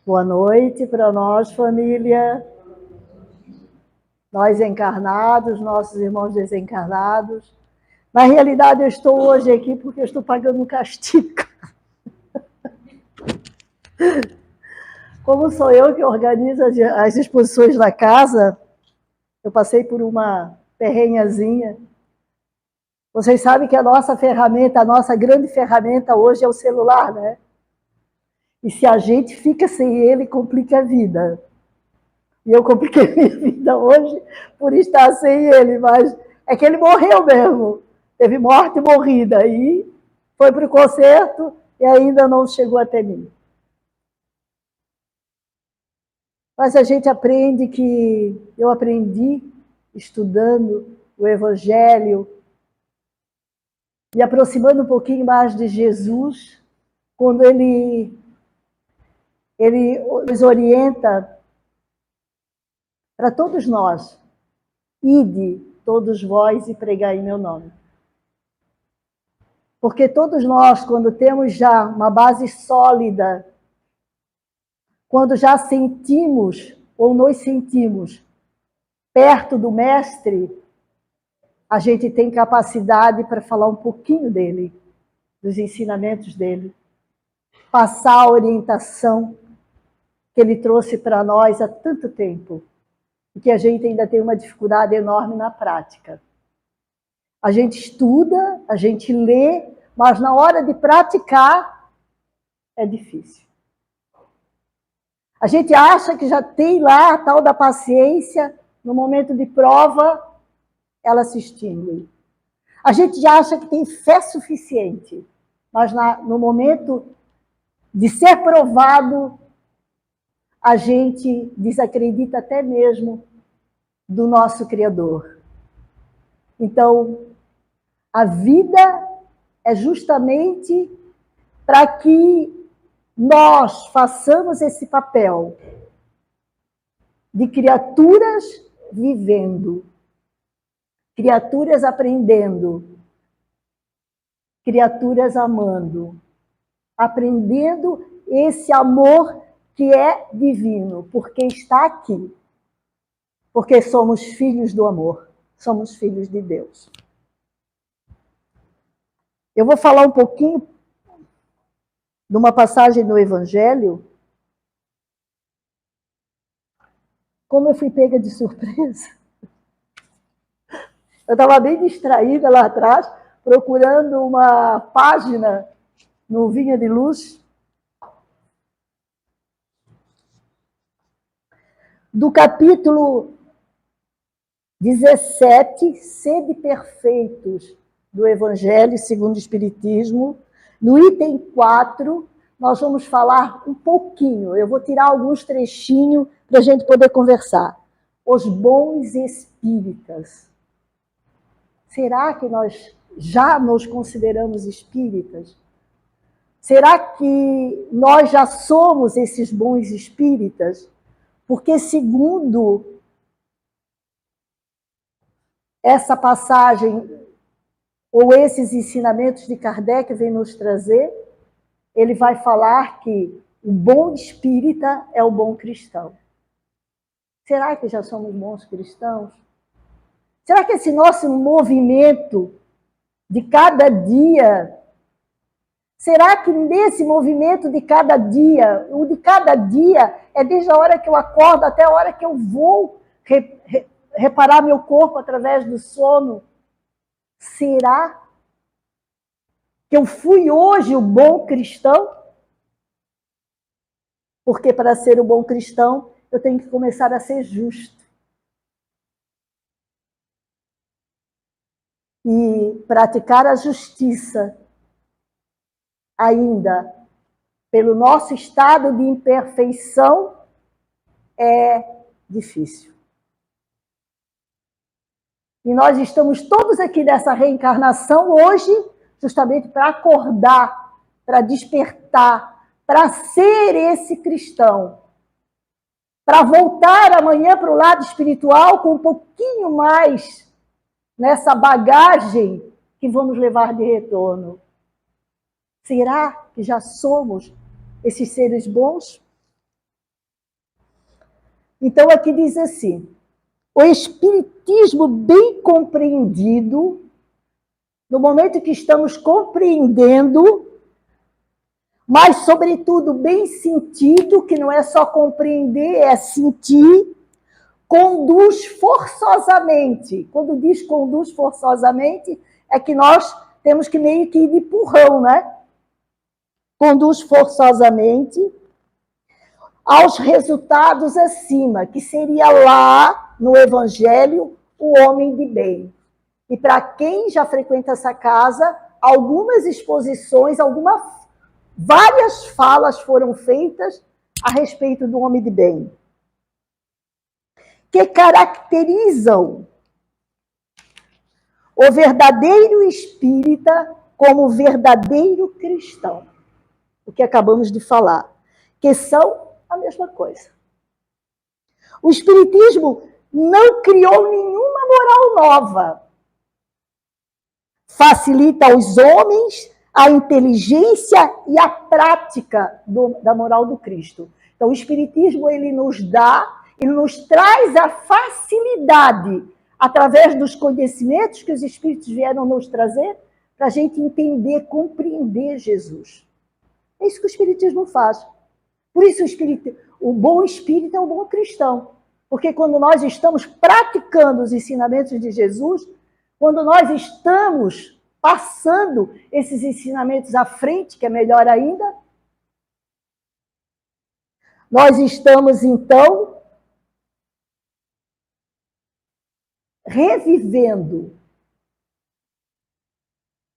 Boa noite para nós, família, nós encarnados, nossos irmãos desencarnados. Na realidade, eu estou hoje aqui porque eu estou pagando um castigo. Como sou eu que organizo as exposições da casa, eu passei por uma perrenhazinha. Vocês sabem que a nossa ferramenta, a nossa grande ferramenta hoje é o celular, né? E se a gente fica sem ele, complica a vida. E eu compliquei minha vida hoje por estar sem ele, mas é que ele morreu mesmo. Teve morte e morrida. E foi para o concerto e ainda não chegou até mim. Mas a gente aprende que eu aprendi estudando o Evangelho e aproximando um pouquinho mais de Jesus, quando ele nos orienta para todos nós: ide todos vós e pregai em meu nome. Porque todos nós, quando temos já uma base sólida, quando já sentimos ou nos sentimos perto do Mestre, a gente tem capacidade para falar um pouquinho dele, dos ensinamentos dele, passar a orientação que ele trouxe para nós há tanto tempo, e que a gente ainda tem uma dificuldade enorme na prática. A gente estuda, a gente lê, mas na hora de praticar é difícil. A gente acha que já tem lá a tal da paciência, no momento de prova, ela se extingue. A gente já acha que tem fé suficiente, mas no momento de ser provado, a gente desacredita até mesmo do nosso Criador. Então, a vida é justamente para que nós façamos esse papel de criaturas vivendo, criaturas aprendendo, criaturas amando, aprendendo esse amor que é divino, porque está aqui, porque somos filhos do amor, somos filhos de Deus. Eu vou falar um pouquinho de uma passagem do Evangelho. Como eu fui pega de surpresa. Eu estava bem distraída lá atrás, procurando uma página no Vinha de Luz, do capítulo 17, Sede Perfeitos, do Evangelho segundo o Espiritismo. No item 4, nós vamos falar um pouquinho, eu vou tirar alguns trechinhos para a gente poder conversar. Os bons espíritas. Será que nós já nos consideramos espíritas? Será que nós já somos esses bons espíritas? Porque, segundo essa passagem, ou esses ensinamentos de Kardec vem nos trazer, ele vai falar que o bom espírita é o bom cristão. Será que já somos bons cristãos? Será que esse nosso movimento de cada dia, será que nesse movimento de cada dia, o de cada dia é desde a hora que eu acordo até a hora que eu vou reparar meu corpo através do sono? Será que eu fui hoje o bom cristão? Porque para ser o bom cristão, eu tenho que começar a ser justo. E praticar a justiça, ainda pelo nosso estado de imperfeição, é difícil. E nós estamos todos aqui nessa reencarnação hoje, justamente para acordar, para despertar, para ser esse cristão, para voltar amanhã para o lado espiritual com um pouquinho mais nessa bagagem que vamos levar de retorno. Será que já somos esses seres bons? Então, aqui diz assim, o Espiritismo bem compreendido, no momento que estamos compreendendo, mas, sobretudo, bem sentido, que não é só compreender, é sentir, conduz forçosamente. Quando diz conduz forçosamente, é que nós temos que meio que ir de empurrão, né? Conduz forçosamente aos resultados acima, que seria lá no Evangelho o homem de bem. E para quem já frequenta essa casa, algumas exposições, várias falas foram feitas a respeito do homem de bem, que caracterizam o verdadeiro espírita como verdadeiro cristão, o que acabamos de falar, que são a mesma coisa. O Espiritismo não criou nenhuma moral nova. Facilita aos homens a inteligência e a prática da moral do Cristo. Então, o Espiritismo ele nos traz a facilidade, através dos conhecimentos que os Espíritos vieram nos trazer, para a gente entender, compreender Jesus. É isso que o Espiritismo faz. Por isso, o bom espírito é o bom cristão. Porque quando nós estamos praticando os ensinamentos de Jesus, quando nós estamos passando esses ensinamentos à frente, que é melhor ainda, nós estamos, então, revivendo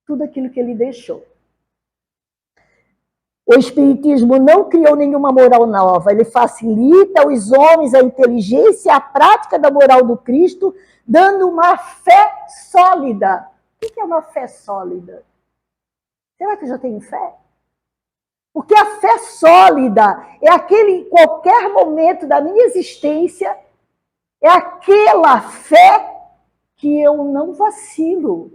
tudo aquilo que ele deixou. O Espiritismo não criou nenhuma moral nova, ele facilita aos homens a inteligência e a prática da moral do Cristo, dando uma fé sólida. O que é uma fé sólida? Será que eu já tenho fé? Porque a fé sólida é aquele, em qualquer momento da minha existência, é aquela fé que eu não vacilo.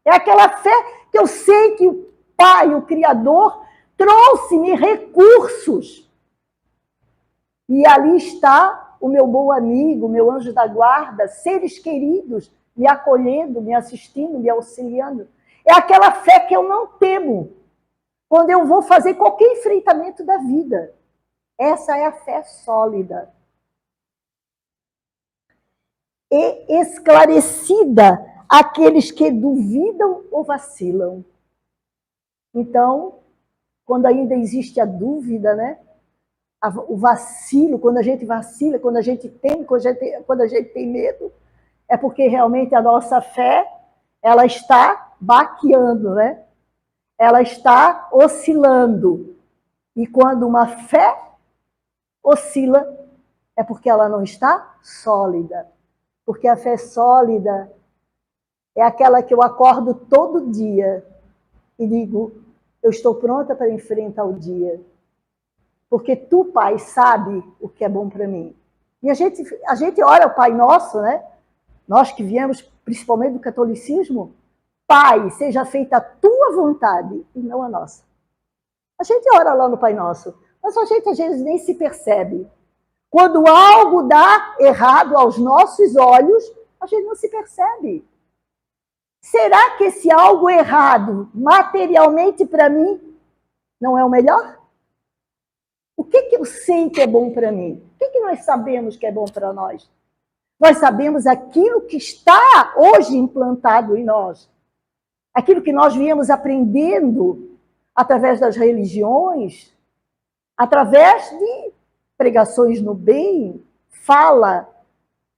É aquela fé que eu sei que o Pai, o Criador, trouxe-me recursos. E ali está o meu bom amigo, meu anjo da guarda, seres queridos, me acolhendo, me assistindo, me auxiliando. É aquela fé que eu não temo quando eu vou fazer qualquer enfrentamento da vida. Essa é a fé sólida. E esclarecida aqueles que duvidam ou vacilam. Então, quando ainda existe a dúvida, né? O vacilo, quando a gente vacila, quando a gente teme, quando a gente tem medo, é porque realmente a nossa fé, ela está baqueando, né? Ela está oscilando. E quando uma fé oscila, é porque ela não está sólida. Porque a fé sólida é aquela que eu acordo todo dia e digo, eu estou pronta para enfrentar o dia. Porque tu, Pai, sabe o que é bom para mim. E a gente ora o Pai Nosso, né? Nós que viemos principalmente do catolicismo, Pai, seja feita a tua vontade e não a nossa. A gente ora lá no Pai Nosso, mas a gente às vezes nem se percebe. Quando algo dá errado aos nossos olhos, a gente não se percebe. Será que esse algo errado, materialmente para mim, não é o melhor? O que eu sei que é bom para mim? O que nós sabemos que é bom para nós? Nós sabemos aquilo que está hoje implantado em nós. Aquilo que nós viemos aprendendo através das religiões, através de pregações no bem,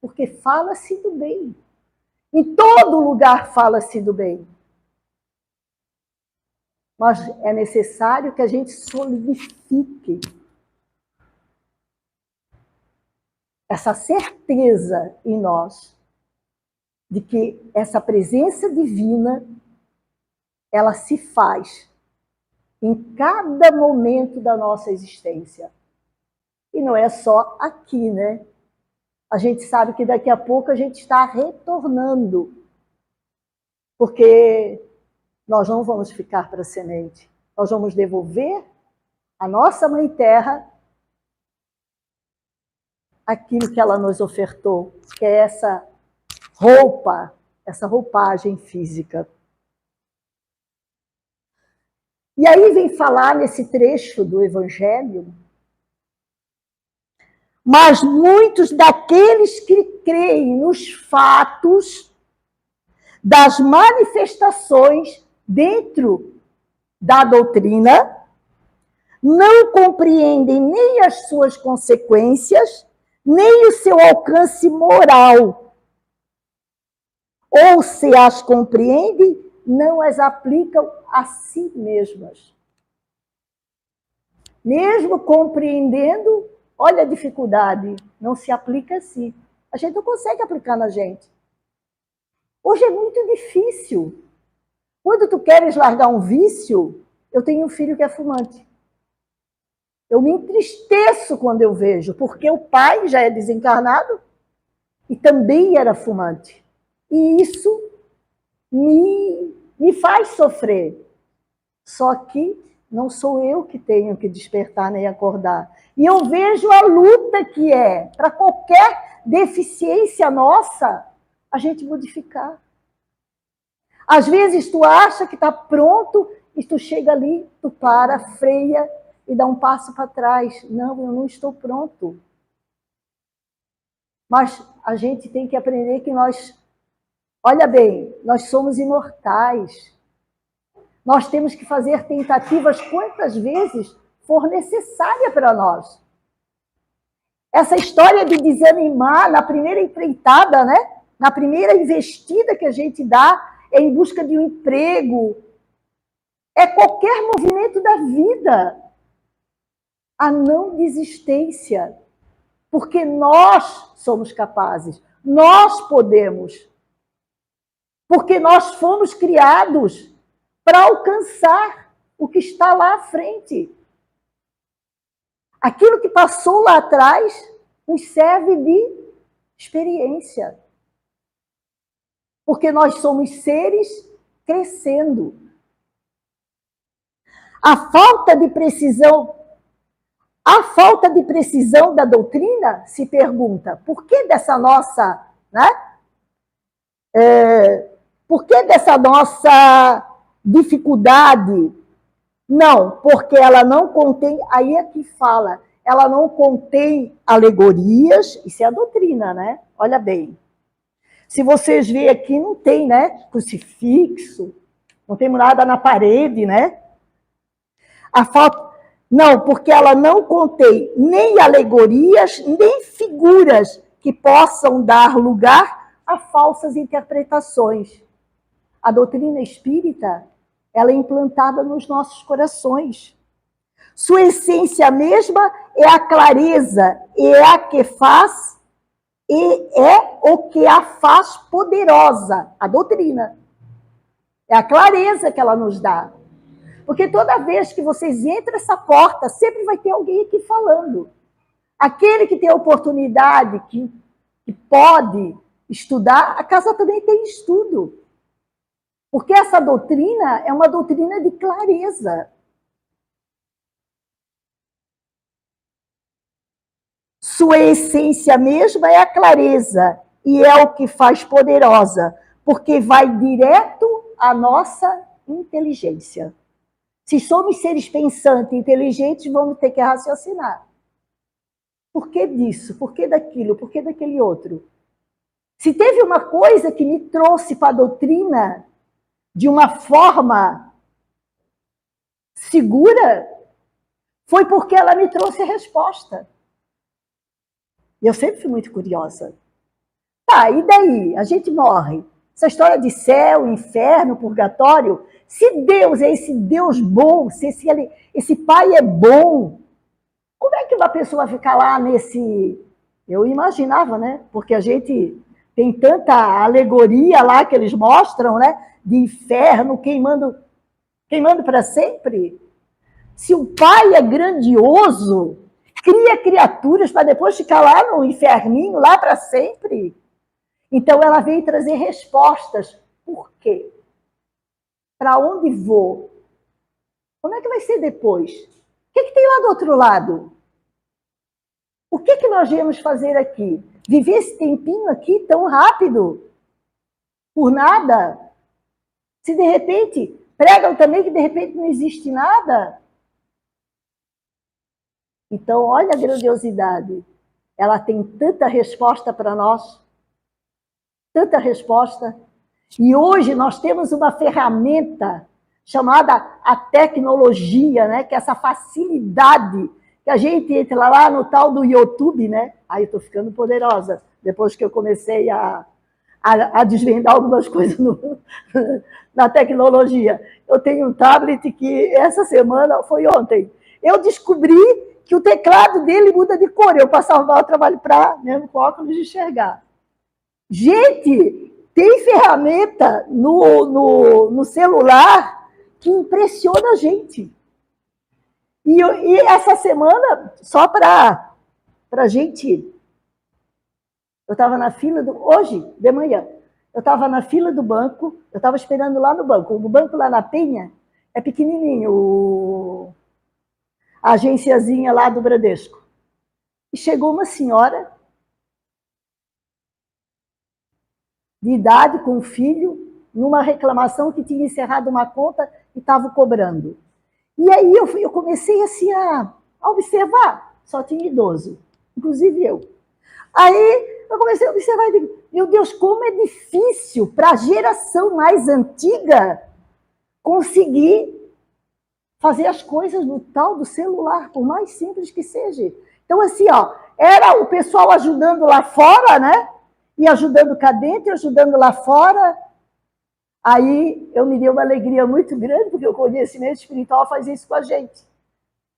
porque fala-se do bem. Em todo lugar fala-se do bem. Mas é necessário que a gente solidifique essa certeza em nós de que essa presença divina, ela se faz em cada momento da nossa existência. E não é só aqui, né? A gente sabe que daqui a pouco a gente está retornando, porque nós não vamos ficar para a semente. Nós vamos devolver à nossa Mãe Terra aquilo que ela nos ofertou, que é essa roupa, essa roupagem física. E aí vem falar nesse trecho do Evangelho, mas muitos daqueles que creem nos fatos das manifestações dentro da doutrina não compreendem nem as suas consequências, nem o seu alcance moral. Ou se as compreendem, não as aplicam a si mesmas. Mesmo compreendendo, olha a dificuldade, não se aplica a si. A gente não consegue aplicar na gente. Hoje é muito difícil. Quando tu queres largar um vício, eu tenho um filho que é fumante. Eu me entristeço quando eu vejo, porque o pai já é desencarnado e também era fumante. E isso me faz sofrer. Só que não sou eu que tenho que despertar nem acordar. E eu vejo a luta que é para qualquer deficiência nossa, a gente modificar. Às vezes tu acha que está pronto e tu chega ali, tu para, freia e dá um passo para trás. Não, eu não estou pronto. Mas a gente tem que aprender que nós, olha bem, nós somos imortais. Nós temos que fazer tentativas quantas vezes for necessária para nós. Essa história de desanimar na primeira empreitada, né? Na primeira investida que a gente dá em busca de um emprego, é qualquer movimento da vida. A não desistência. Porque nós somos capazes, nós podemos. Porque nós fomos criados para alcançar o que está lá à frente. Aquilo que passou lá atrás nos serve de experiência. Porque nós somos seres crescendo. A falta de precisão da doutrina se pergunta, por que dessa nossa, né? Por que dessa nossa dificuldade? Não, porque ela não contém, aí é que fala, ela não contém alegorias, isso é a doutrina, né? Olha bem. Se vocês verem aqui, não tem, né? Crucifixo, não tem nada na parede, né? A falta, não, porque ela não contém nem alegorias, nem figuras que possam dar lugar a falsas interpretações. A doutrina espírita, ela é implantada nos nossos corações. Sua essência mesma é a clareza, é a que faz, e é o que a faz poderosa, a doutrina. É a clareza que ela nos dá. Porque toda vez que vocês entram nessa porta, sempre vai ter alguém aqui falando. Aquele que tem a oportunidade, que pode estudar, a casa também tem estudo. Porque essa doutrina é uma doutrina de clareza. Sua essência mesma é a clareza e é o que faz poderosa, porque vai direto à nossa inteligência. Se somos seres pensantes, inteligentes, vamos ter que raciocinar. Por que disso? Por que daquilo? Por que daquele outro? Se teve uma coisa que me trouxe para a doutrina de uma forma segura, foi porque ela me trouxe a resposta. E eu sempre fui muito curiosa. Tá, e daí? A gente morre. Essa história de céu, inferno, purgatório, se Deus é esse Deus bom, se esse Pai é bom, como é que uma pessoa vai ficar lá nesse... Eu imaginava, né? Porque a gente tem tanta alegoria lá que eles mostram, né? De inferno, queimando para sempre. Se o Pai é grandioso, cria criaturas para depois ficar lá no inferninho, lá para sempre. Então ela veio trazer respostas. Por quê? Para onde vou? Como é que vai ser depois? O que tem lá do outro lado? O que nós viemos fazer aqui? Viver esse tempinho aqui tão rápido? Por nada? Se de repente, pregam também que de repente não existe nada? Então, olha a grandiosidade. Ela tem tanta resposta para nós, tanta resposta. E hoje nós temos uma ferramenta chamada a tecnologia, né? Que é essa facilidade que a gente entra lá no tal do YouTube, né? Aí eu estou ficando poderosa, depois que eu comecei a desvendar algumas coisas na tecnologia. Eu tenho um tablet que essa semana, foi ontem, eu descobri que o teclado dele muda de cor. Eu passava mal o trabalho para, mesmo com óculos, de enxergar. Gente, tem ferramenta no celular que impressiona a gente. E essa semana, só para a gente... Eu estava na fila hoje, de manhã, eu estava na fila do banco, eu estava esperando lá no banco. O banco lá na Penha é pequenininho, a agenciazinha lá do Bradesco. E chegou uma senhora de idade com um filho, numa reclamação que tinha encerrado uma conta e estava cobrando. E aí eu comecei assim a observar, só tinha idoso, inclusive eu. Aí eu comecei a observar e digo, meu Deus, como é difícil para a geração mais antiga conseguir fazer as coisas no tal do celular, por mais simples que seja. Então, assim, ó, era o pessoal ajudando lá fora, né? E ajudando cá dentro, e ajudando lá fora. Aí eu me dei uma alegria muito grande, porque o conhecimento espiritual faz isso com a gente.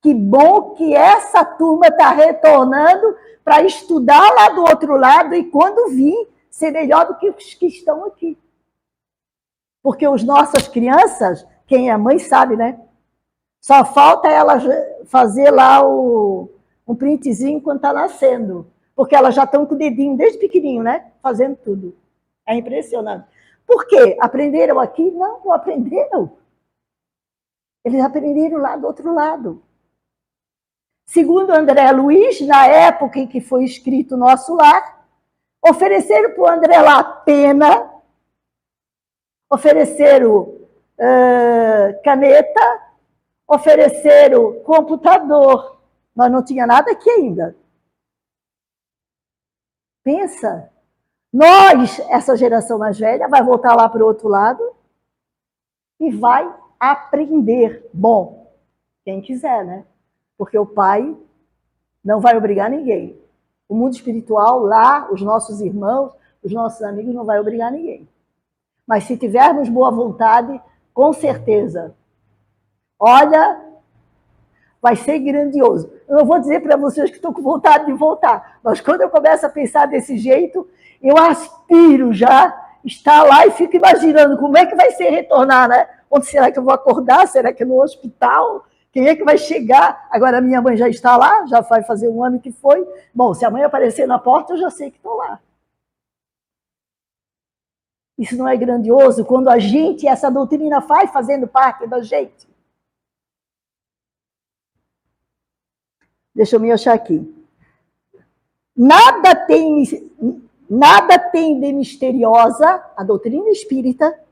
Que bom que essa turma está retornando para estudar lá do outro lado e, quando vir, ser melhor do que os que estão aqui. Porque as nossas crianças, quem é mãe sabe, né? Só falta elas fazer lá um printzinho quando está nascendo. Porque elas já estão com o dedinho desde pequenininho, né? Fazendo tudo. É impressionante. Por quê? Aprenderam aqui? Não aprenderam. Eles aprenderam lá do outro lado. Segundo André Luiz, na época em que foi escrito Nosso Lar, ofereceram para o André lá pena, ofereceram caneta, ofereceram computador, mas não tinha nada aqui ainda. Pensa, nós, essa geração mais velha, vai voltar lá para o outro lado e vai aprender. Bom, quem quiser, né? Porque o pai não vai obrigar ninguém. O mundo espiritual, lá, os nossos irmãos, os nossos amigos, não vai obrigar ninguém. Mas se tivermos boa vontade, com certeza, olha, vai ser grandioso. Eu não vou dizer para vocês que estou com vontade de voltar, mas quando eu começo a pensar desse jeito, eu aspiro já estar lá e fico imaginando como é que vai ser retornar, né? Onde será que eu vou acordar? Será que é no hospital? Quem é que vai chegar? Agora, a minha mãe já está lá, já vai fazer um ano que foi. Bom, se a mãe aparecer na porta, eu já sei que estou lá. Isso não é grandioso quando a gente, essa doutrina vai fazendo parte da gente? Deixa eu me achar aqui. Nada tem de misteriosa a doutrina espírita,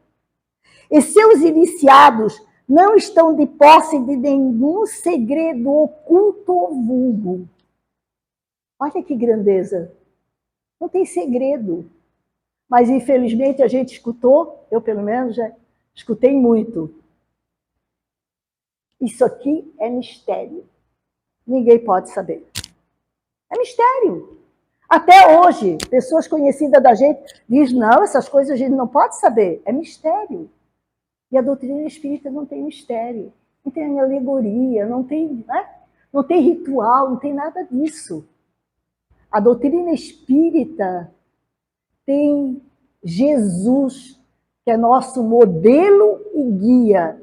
e seus iniciados não estão de posse de nenhum segredo oculto ou vulgo. Olha que grandeza. Não tem segredo. Mas, infelizmente, a gente escutou, eu pelo menos já escutei muito. Isso aqui é mistério. Ninguém pode saber. É mistério. Até hoje, pessoas conhecidas da gente dizem, não, essas coisas a gente não pode saber. É mistério. E a doutrina espírita não tem mistério. Não tem alegoria, não tem, né? Não tem ritual, não tem nada disso. A doutrina espírita tem Jesus, que é nosso modelo e guia.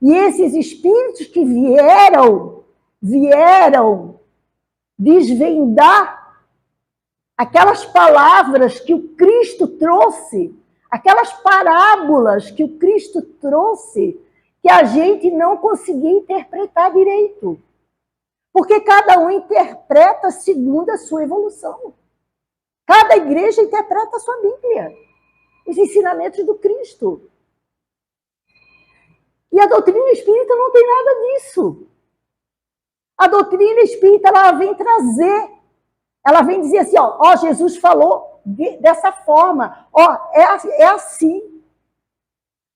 E esses espíritos que vieram desvendar aquelas palavras que o Cristo trouxe, aquelas parábolas que o Cristo trouxe, que a gente não conseguia interpretar direito. Porque cada um interpreta segundo a sua evolução. Cada igreja interpreta a sua Bíblia, os ensinamentos do Cristo. E a doutrina espírita não tem nada disso. A doutrina espírita, ela vem trazer, ela vem dizer assim, ó, Jesus falou dessa forma, ó, é assim.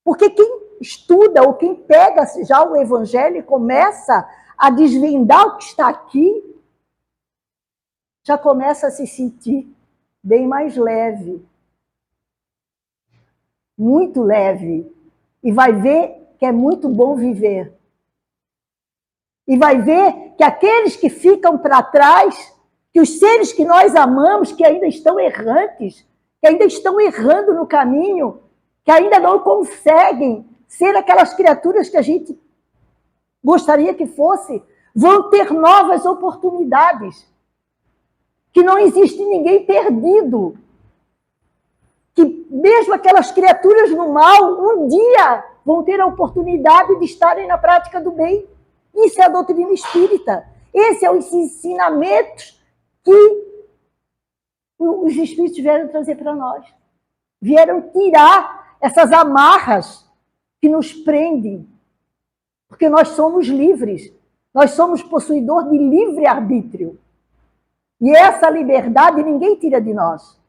Porque quem estuda ou quem pega já o evangelho e começa a desvendar o que está aqui, já começa a se sentir bem mais leve. Muito leve. E vai ver que é muito bom viver. E vai ver que aqueles que ficam para trás, que os seres que nós amamos, que ainda estão errantes, que ainda estão errando no caminho, que ainda não conseguem ser aquelas criaturas que a gente gostaria que fosse, vão ter novas oportunidades. Que não existe ninguém perdido. Que mesmo aquelas criaturas no mal, um dia vão ter a oportunidade de estarem na prática do bem. Isso é a doutrina espírita. Esse é os ensinamentos que os espíritos vieram trazer para nós. Vieram tirar essas amarras que nos prendem. Porque nós somos livres. Nós somos possuidor de livre-arbítrio. E essa liberdade ninguém tira de nós.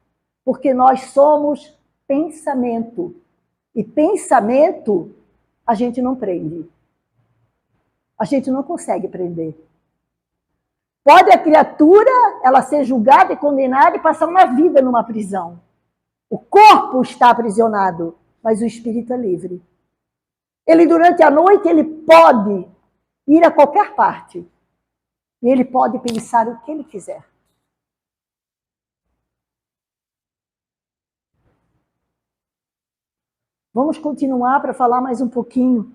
Porque nós somos pensamento. E pensamento a gente não prende. A gente não consegue prender. Pode a criatura ela ser julgada e condenada e passar uma vida numa prisão. O corpo está aprisionado, mas o espírito é livre. Ele, durante a noite, ele pode ir a qualquer parte. E ele pode pensar o que ele quiser. Vamos continuar para falar mais um pouquinho.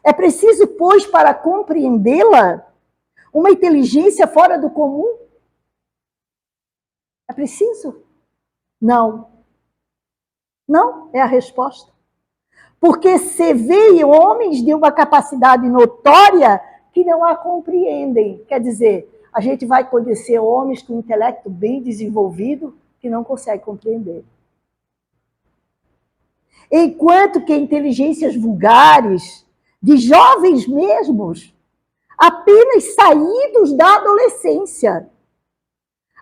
É preciso, pois, para compreendê-la, uma inteligência fora do comum? É preciso? Não. Não é a resposta. Porque se vê homens de uma capacidade notória que não a compreendem. Quer dizer, a gente vai conhecer homens com intelecto bem desenvolvido que não conseguem compreender. Enquanto que inteligências vulgares, de jovens mesmos, apenas saídos da adolescência,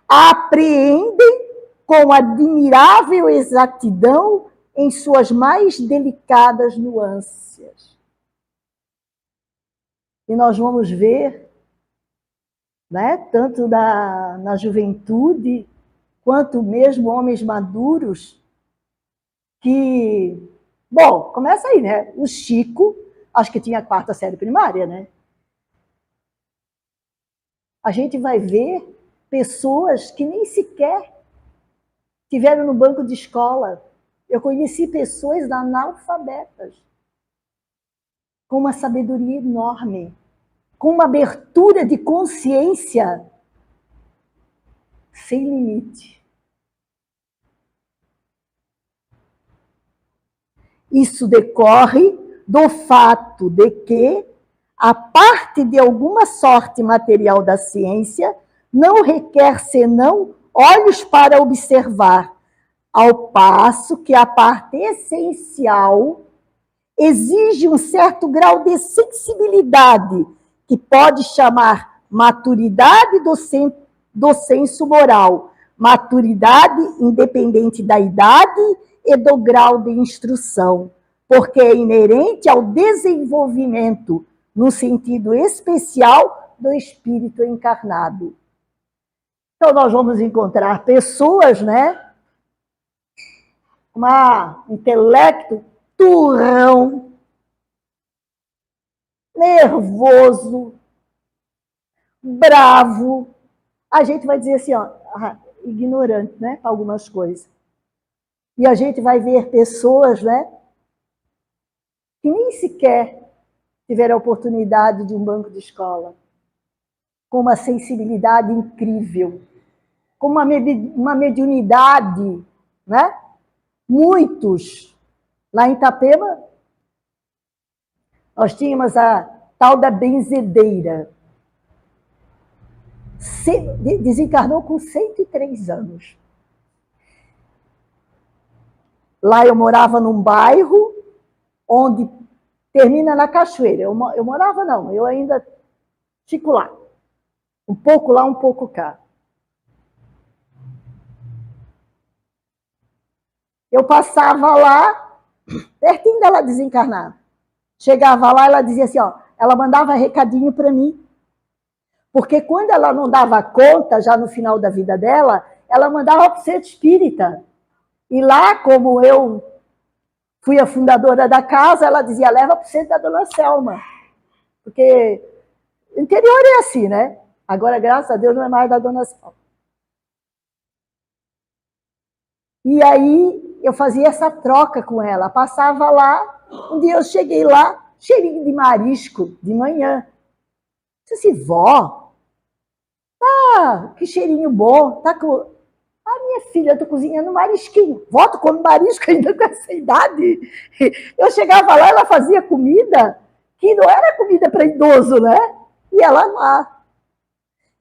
apreendem com admirável exatidão em suas mais delicadas nuances. E nós vamos ver, né, tanto na juventude, quanto mesmo homens maduros, que, bom, começa aí, né? O Chico, acho que tinha a 4ª série primária, né? A gente vai ver pessoas que nem sequer tiveram no banco de escola. Eu conheci pessoas analfabetas, com uma sabedoria enorme, com uma abertura de consciência sem limite. Isso decorre do fato de que, a parte de alguma sorte material da ciência, não requer senão olhos para observar, ao passo que a parte essencial exige um certo grau de sensibilidade, que pode chamar maturidade do senso moral, maturidade independente da idade e do grau de instrução, porque é inerente ao desenvolvimento, no sentido especial, do espírito encarnado. Então, nós vamos encontrar pessoas, né, um intelecto turrão, nervoso, bravo. A gente vai dizer assim, ó, ignorante, né, para algumas coisas. E a gente vai ver pessoas, né, que nem sequer tiveram a oportunidade de um banco de escola, com uma sensibilidade incrível, com uma mediunidade, né? Muitos. Lá em Itapema, nós tínhamos a tal da benzedeira. desencarnou com 103 anos. Lá eu morava num bairro onde termina na cachoeira. Eu morava não, eu ainda fico lá. Um pouco lá, um pouco cá. Eu passava lá, pertinho dela desencarnar. Chegava lá, ela dizia assim, ó, ela mandava recadinho para mim. Porque quando ela não dava conta, já no final da vida dela, ela mandava para o centro espírita. E lá, como eu fui a fundadora da casa, ela dizia, leva para o centro da Dona Selma. Porque o interior é assim, né? Agora, graças a Deus, não é mais da Dona Selma. E aí, eu fazia essa troca com ela. Passava lá, um dia eu cheguei lá, cheirinho de marisco, de manhã. Disse assim, vó, que cheirinho bom, tá com... Ah, minha filha, eu tô cozinhando marisquinho. Vó, tu come marisco ainda com essa idade? Eu chegava lá, ela fazia comida que não era comida para idoso, né? E ela lá.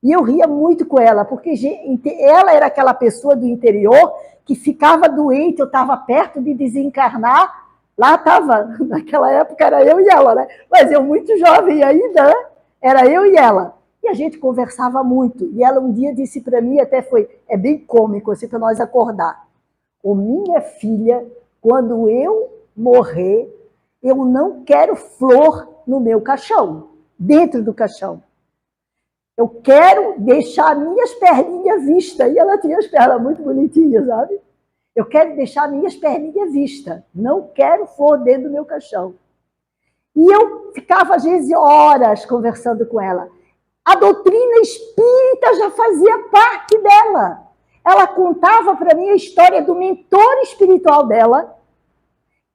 E eu ria muito com ela, porque ela era aquela pessoa do interior que ficava doente, eu estava perto de desencarnar, lá estava, naquela época era eu e ela, né? Mas eu muito jovem ainda, era eu e ela. E a gente conversava muito. E ela um dia disse para mim, até foi, é bem cômico, assim, para nós acordar. Ô, minha filha, quando eu morrer, eu não quero flor no meu caixão, dentro do caixão. Eu quero deixar minhas perninhas vistas. E ela tinha as pernas muito bonitinhas, sabe? Eu quero deixar minhas perninhas vistas. Não quero flor dentro do meu caixão. E eu ficava, às vezes, horas conversando com ela. A doutrina espírita já fazia parte dela. Ela contava para mim a história do mentor espiritual dela,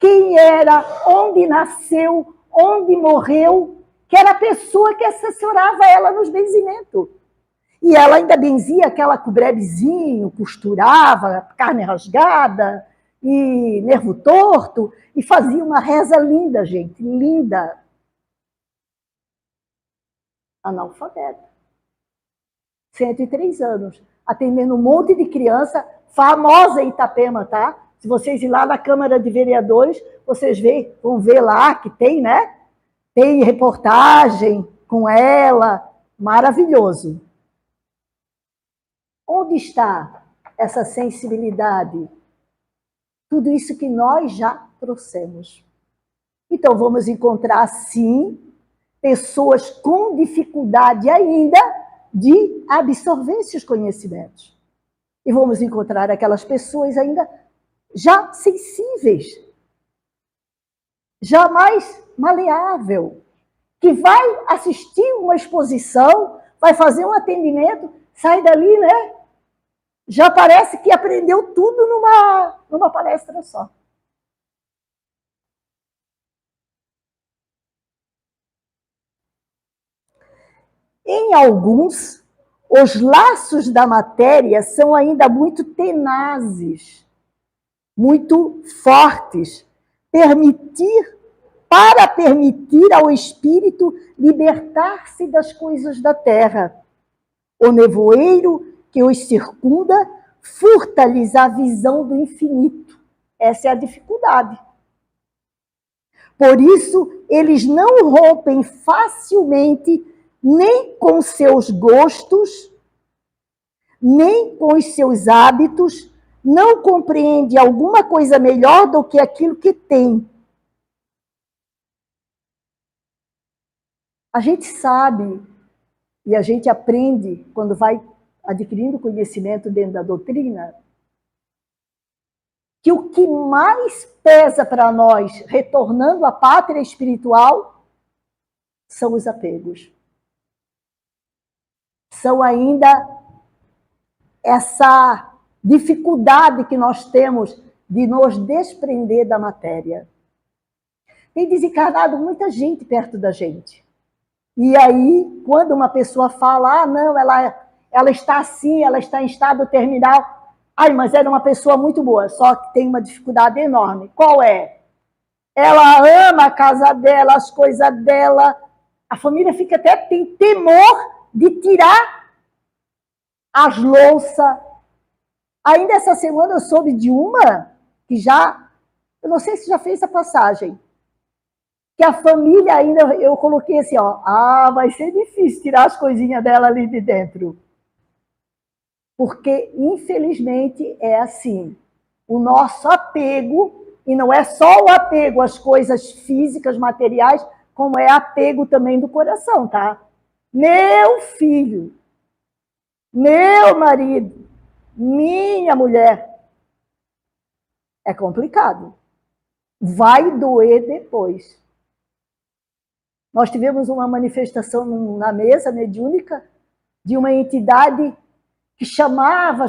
quem era, onde nasceu, onde morreu, que era a pessoa que assessorava ela nos benzimentos. E ela ainda benzia aquela com brebezinho, costurava, carne rasgada, e nervo torto, e fazia uma reza linda, gente, linda. Analfabeta. 103 anos, atendendo um monte de criança, famosa em Itapema, tá? Se vocês ir lá na Câmara de Vereadores, vocês vão ver lá que tem, né? Tem reportagem com ela, maravilhoso. Onde está essa sensibilidade? Tudo isso que nós já trouxemos. Então, vamos encontrar, sim, pessoas com dificuldade ainda de absorver esses conhecimentos. E vamos encontrar aquelas pessoas ainda já sensíveis, jamais maleável, que vai assistir uma exposição, vai fazer um atendimento, sai dali, né? Já parece que aprendeu tudo numa palestra só. Em alguns, os laços da matéria são ainda muito tenazes, muito fortes, para permitir ao espírito libertar-se das coisas da terra. O nevoeiro que os circunda furta-lhes a visão do infinito. Essa é a dificuldade. Por isso, eles não rompem facilmente nem com seus gostos, nem com os seus hábitos, não compreende alguma coisa melhor do que aquilo que tem. A gente sabe e a gente aprende quando vai adquirindo conhecimento dentro da doutrina que o que mais pesa para nós, retornando à pátria espiritual, são os apegos. São ainda essa dificuldade que nós temos de nos desprender da matéria. Tem desencarnado muita gente perto da gente. E aí, quando uma pessoa fala, não, ela está assim, ela está em estado terminal, mas era uma pessoa muito boa, só que tem uma dificuldade enorme. Qual é? Ela ama a casa dela, as coisas dela, a família fica até, tem temor de tirar as louças. Ainda essa semana eu soube de uma que já, eu não sei se já fez a passagem, que a família ainda, eu coloquei assim, ó, vai ser difícil tirar as coisinhas dela ali de dentro. Porque, infelizmente, é assim. O nosso apego, e não é só o apego às coisas físicas, materiais, como é apego também do coração, tá? Meu filho, meu marido, minha mulher. É complicado. Vai doer depois. Nós tivemos uma manifestação na mesa mediúnica de uma entidade que chamava,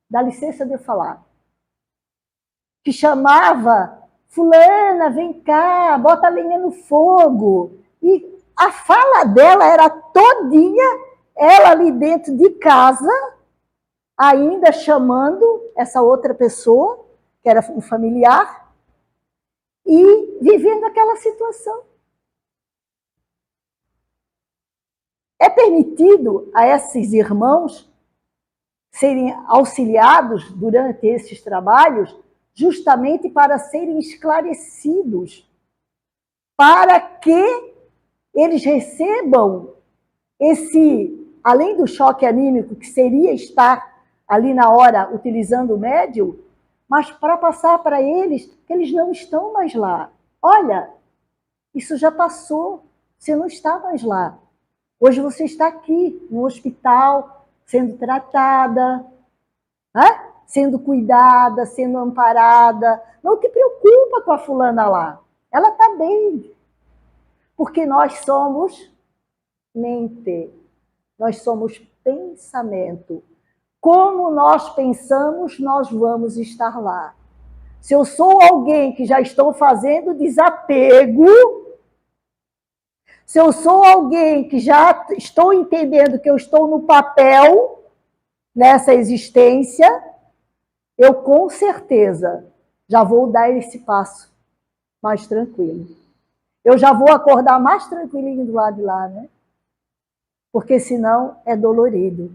dá licença de eu falar, que chamava, fulana, vem cá, bota a lenha no fogo. E a fala dela era todinha, ela ali dentro de casa, ainda chamando essa outra pessoa, que era um familiar, e vivendo aquela situação. É permitido a esses irmãos serem auxiliados durante esses trabalhos justamente para serem esclarecidos, para que eles recebam esse, além do choque anímico, que seria estar ali na hora utilizando o médium, mas para passar para eles que eles não estão mais lá. Olha, isso já passou, você não está mais lá. Hoje você está aqui, no hospital, sendo tratada, né? Sendo cuidada, sendo amparada. Não te preocupa com a fulana lá. Ela está bem. Porque nós somos mente. Nós somos pensamento. Como nós pensamos, nós vamos estar lá. Se eu sou alguém que já estou fazendo desapego, se eu sou alguém que já estou entendendo que eu estou no papel nessa existência, eu com certeza já vou dar esse passo mais tranquilo. Eu já vou acordar mais tranquilinho do lado de lá, né? Porque senão é dolorido.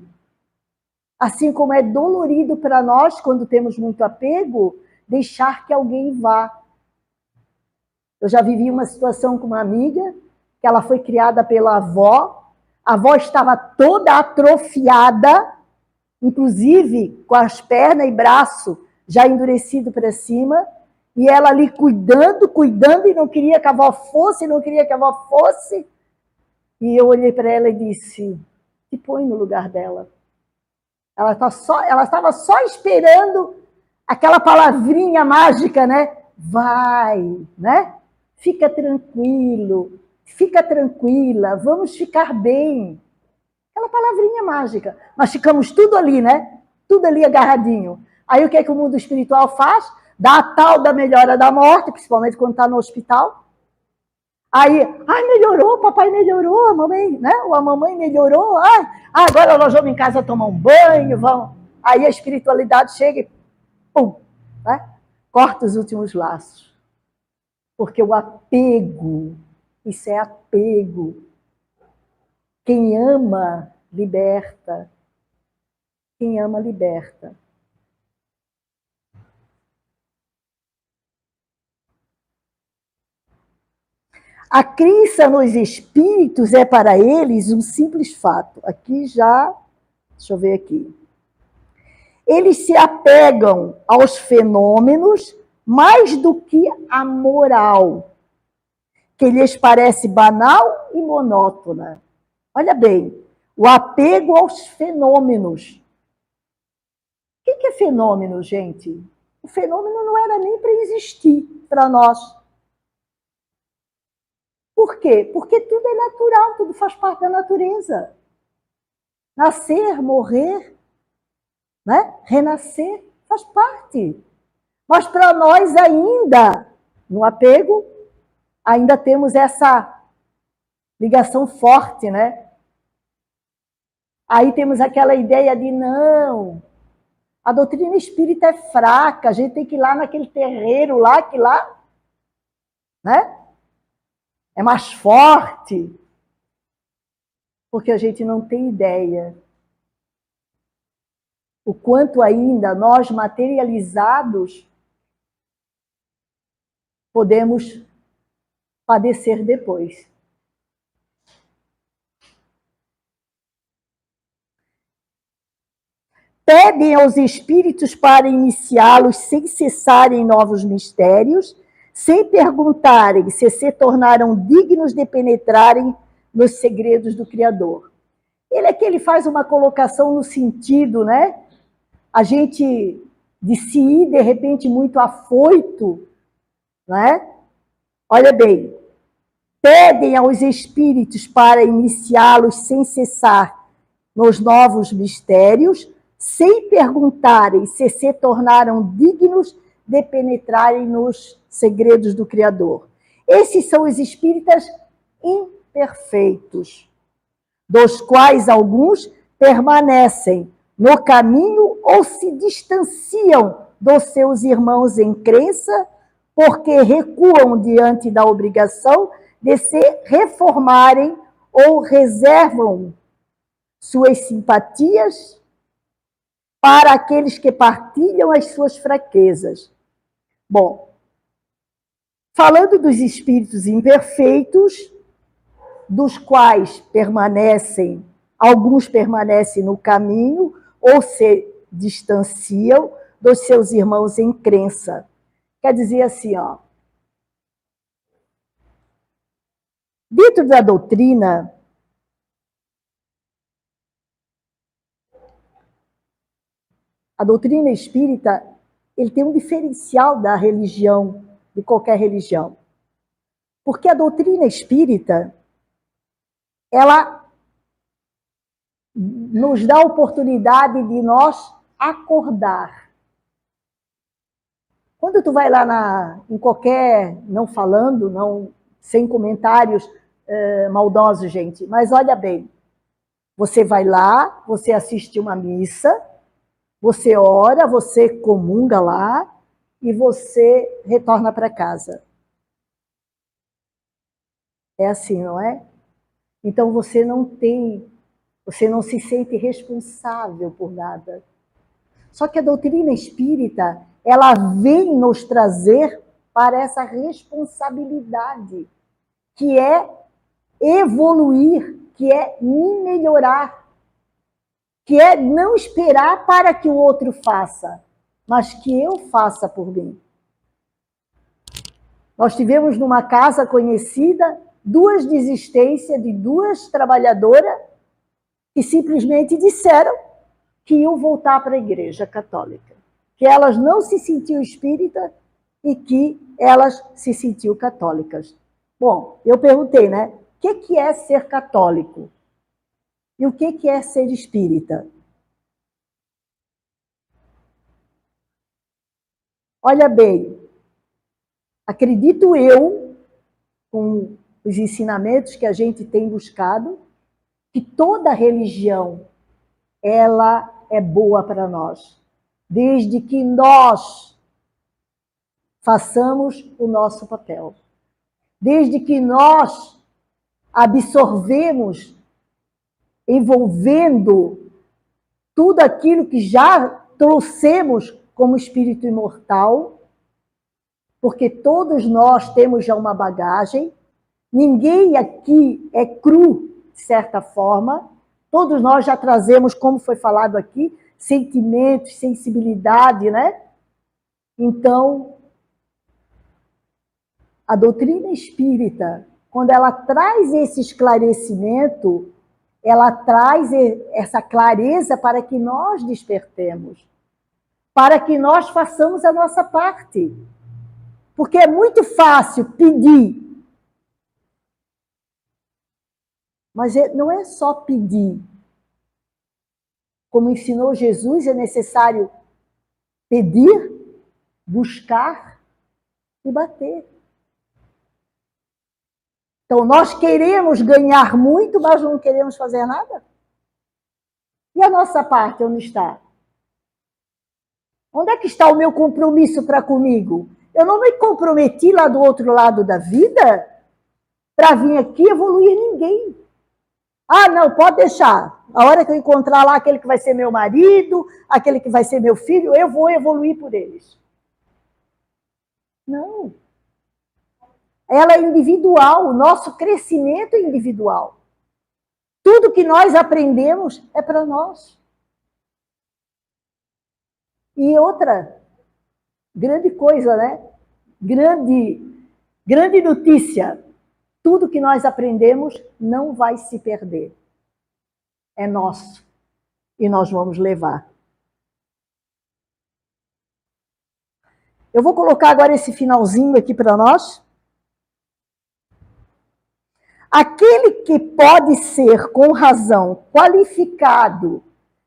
Assim como é dolorido para nós, quando temos muito apego, deixar que alguém vá. Eu já vivi uma situação com uma amiga, que ela foi criada pela avó, a avó estava toda atrofiada, inclusive com as pernas e braço já endurecido para cima, e ela ali cuidando, e não queria que a avó fosse, E eu olhei para ela e disse, te põe no lugar dela. Ela estava só esperando aquela palavrinha mágica, né? Vai, né? Fica tranquilo, fica tranquila, vamos ficar bem. Aquela palavrinha mágica. Nós ficamos tudo ali, né? Tudo ali agarradinho. Aí o que é que o mundo espiritual faz? Dá a tal da melhora da morte, principalmente quando está no hospital. Aí, melhorou, papai melhorou, a mamãe, né? Ou a mamãe melhorou, agora nós vamos em casa tomar um banho, vamos. Aí a espiritualidade chega e, pum, né? Corta os últimos laços. Porque o apego, isso é apego. Quem ama, liberta. Quem ama, liberta. A crença nos espíritos é para eles um simples fato. Aqui já, deixa eu ver aqui. Eles se apegam aos fenômenos mais do que à moral, que lhes parece banal e monótona. Olha bem, o apego aos fenômenos. O que é fenômeno, gente? O fenômeno não era nem para existir para nós. Por quê? Porque tudo é natural, tudo faz parte da natureza. Nascer, morrer, né? Renascer, faz parte. Mas para nós ainda, no apego, ainda temos essa ligação forte, né? Aí temos aquela ideia de não, a doutrina espírita é fraca, a gente tem que ir lá naquele terreiro lá, que lá, né? É mais forte. Porque a gente não tem ideia o quanto ainda nós, materializados, podemos padecer depois. Pedem aos espíritos para iniciá-los sem cessarem novos mistérios, sem perguntarem se tornaram dignos de penetrarem nos segredos do Criador. Ele faz uma colocação no sentido, né? A gente de se ir, de repente, muito afoito, né? Olha bem, pedem aos espíritos para iniciá-los sem cessar nos novos mistérios, sem perguntarem se tornaram dignos de penetrarem nos segredos do Criador. Esses são os espíritas imperfeitos, dos quais alguns permanecem no caminho ou se distanciam dos seus irmãos em crença, porque recuam diante da obrigação de se reformarem ou reservam suas simpatias para aqueles que partilham as suas fraquezas. Bom, falando dos espíritos imperfeitos, dos quais alguns permanecem no caminho ou se distanciam dos seus irmãos em crença. Quer dizer assim, ó, dentro da doutrina, a doutrina espírita, ele tem um diferencial da religião, de qualquer religião. Porque a doutrina espírita, ela nos dá a oportunidade de nós acordar. Quando tu vai lá em qualquer, não falando, não, sem comentários maldosos, gente, mas olha bem, você vai lá, você assiste uma missa, você ora, você comunga lá e você retorna para casa. É assim, não é? Então você não se sente responsável por nada. Só que a doutrina espírita, ela vem nos trazer para essa responsabilidade, que é evoluir, que é me melhorar, que é não esperar para que o outro faça, mas que eu faça por mim. Nós tivemos numa casa conhecida 2 desistências de 2 trabalhadoras que simplesmente disseram que iam voltar para a Igreja Católica, que elas não se sentiam espírita e que elas se sentiam católicas. Bom, eu perguntei, né? O que é ser católico? E o que é ser espírita? Olha bem, acredito eu, com os ensinamentos que a gente tem buscado, que toda religião, ela é boa para nós, desde que nós façamos o nosso papel. Desde que nós absorvemos, envolvendo tudo aquilo que já trouxemos como espírito imortal, porque todos nós temos já uma bagagem, ninguém aqui é cru, de certa forma, todos nós já trazemos, como foi falado aqui, sentimentos, sensibilidade, né? Então, a doutrina espírita, quando ela traz esse esclarecimento, ela traz essa clareza para que nós despertemos, para que nós façamos a nossa parte. Porque é muito fácil pedir, mas não é só pedir. Como ensinou Jesus, é necessário pedir, buscar e bater. Então, nós queremos ganhar muito, mas não queremos fazer nada? E a nossa parte, onde está? Onde é que está o meu compromisso para comigo? Eu não me comprometi lá do outro lado da vida para vir aqui evoluir ninguém. Ah, não, pode deixar. A hora que eu encontrar lá aquele que vai ser meu marido, aquele que vai ser meu filho, eu vou evoluir por eles. Não. Ela é individual, o nosso crescimento é individual. Tudo que nós aprendemos é para nós. E outra grande coisa, né? Grande notícia. Tudo que nós aprendemos não vai se perder. É nosso. E nós vamos levar. Eu vou colocar agora esse finalzinho aqui para nós. Aquele que pode ser, com razão, qualificado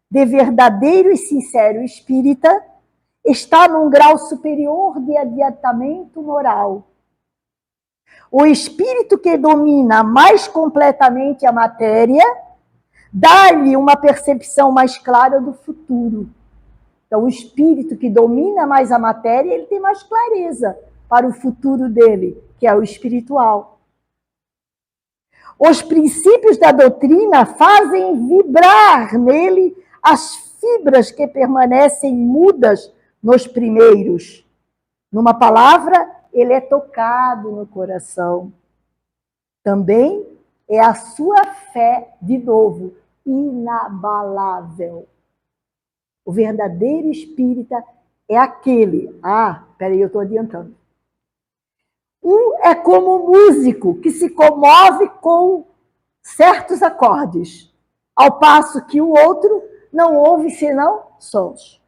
de verdadeiro e sincero espírita, está num grau superior de adiantamento moral. O espírito que domina mais completamente a matéria dá-lhe uma percepção mais clara do futuro. Então, o espírito que domina mais a matéria, ele tem mais clareza para o futuro dele, que é o espiritual. Os princípios da doutrina fazem vibrar nele as fibras que permanecem mudas nos primeiros. Numa palavra, ele é tocado no coração. Também é a sua fé, de novo, inabalável. O verdadeiro espírita é aquele. Peraí, eu estou adiantando. Um é como um músico que se comove com certos acordes, ao passo que o outro não ouve senão sons.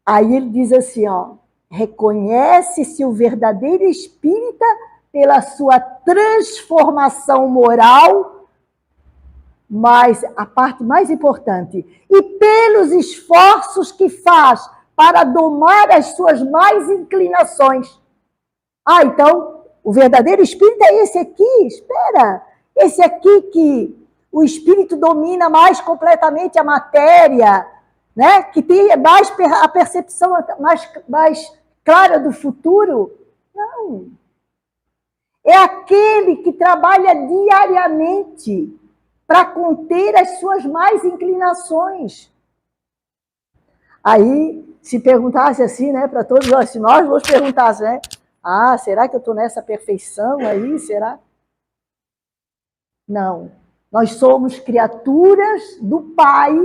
Aí ele diz assim, reconhece-se o verdadeiro espírita pela sua transformação moral, mas a parte mais importante, e pelos esforços que faz para domar as suas mais inclinações. Então, o verdadeiro espírito é esse aqui, espera, esse aqui que o espírito domina mais completamente a matéria, né? Que tem mais a percepção mais clara do futuro. Não. É aquele que trabalha diariamente para conter as suas mais inclinações. Aí, se perguntasse assim, né, para todos nós, se nós nos perguntássemos, né, será que eu estou nessa perfeição aí? Será? Não. Nós somos criaturas do Pai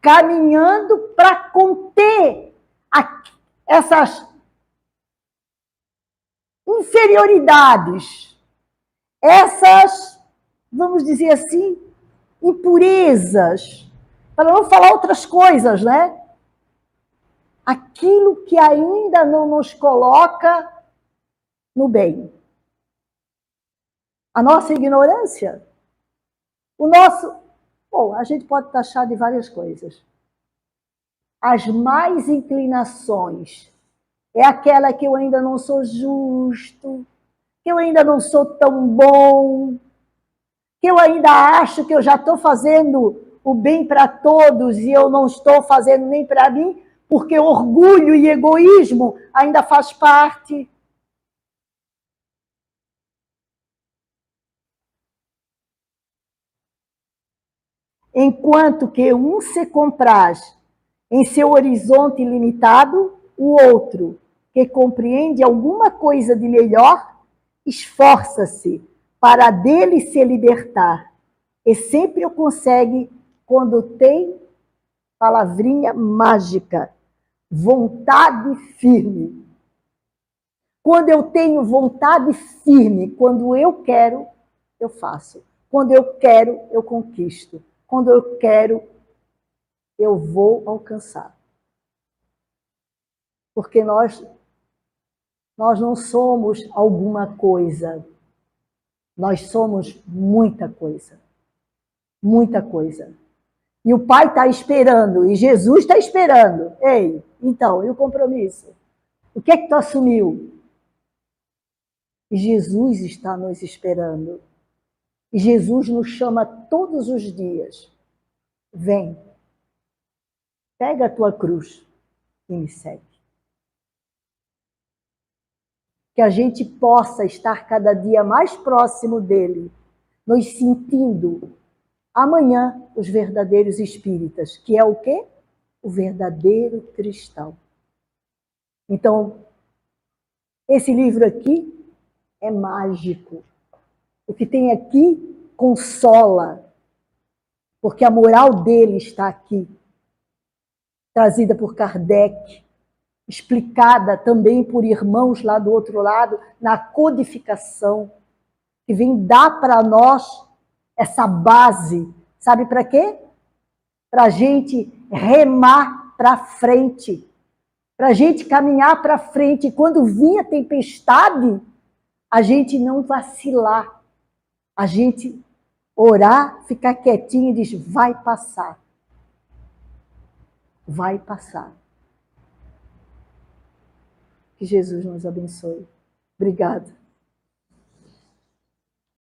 caminhando para conter essas inferioridades, essas, vamos dizer assim, impurezas, para não falar outras coisas, né? Aquilo que ainda não nos coloca no bem. A nossa ignorância, o nosso... Bom, a gente pode taxar de várias coisas. As mais inclinações é aquela que eu ainda não sou justo, que eu ainda não sou tão bom, que eu ainda acho que eu já estou fazendo o bem para todos e eu não estou fazendo nem para mim, porque orgulho e egoísmo ainda faz parte. Enquanto que um se compraz em seu horizonte limitado, o outro, que compreende alguma coisa de melhor, esforça-se para dele se libertar. E sempre o consegue quando tem palavrinha mágica, vontade firme. Quando eu tenho vontade firme, quando eu quero, eu faço. Quando eu quero, eu conquisto. Quando eu quero, eu vou alcançar. Porque nós não somos alguma coisa. Nós somos muita coisa. Muita coisa. E o Pai está esperando, e Jesus está esperando. Ei, então, e o compromisso? O que é que tu assumiu? E Jesus está nos esperando. E Jesus nos chama todos os dias. Vem, pega a tua cruz e me segue. que a gente possa estar cada dia mais próximo dele, nos sentindo amanhã os verdadeiros espíritas, que é o quê? O verdadeiro cristão. Então, esse livro aqui é mágico. O que tem aqui consola, porque a moral dele está aqui, trazida por Kardec, explicada também por irmãos lá do outro lado, na codificação, que vem dar para nós essa base. Sabe para quê? Para a gente remar para frente, para a gente caminhar para frente. E quando vir a tempestade, a gente não vacilar, a gente orar, ficar quietinho e dizer, vai passar. Vai passar. Que Jesus nos abençoe. Obrigada.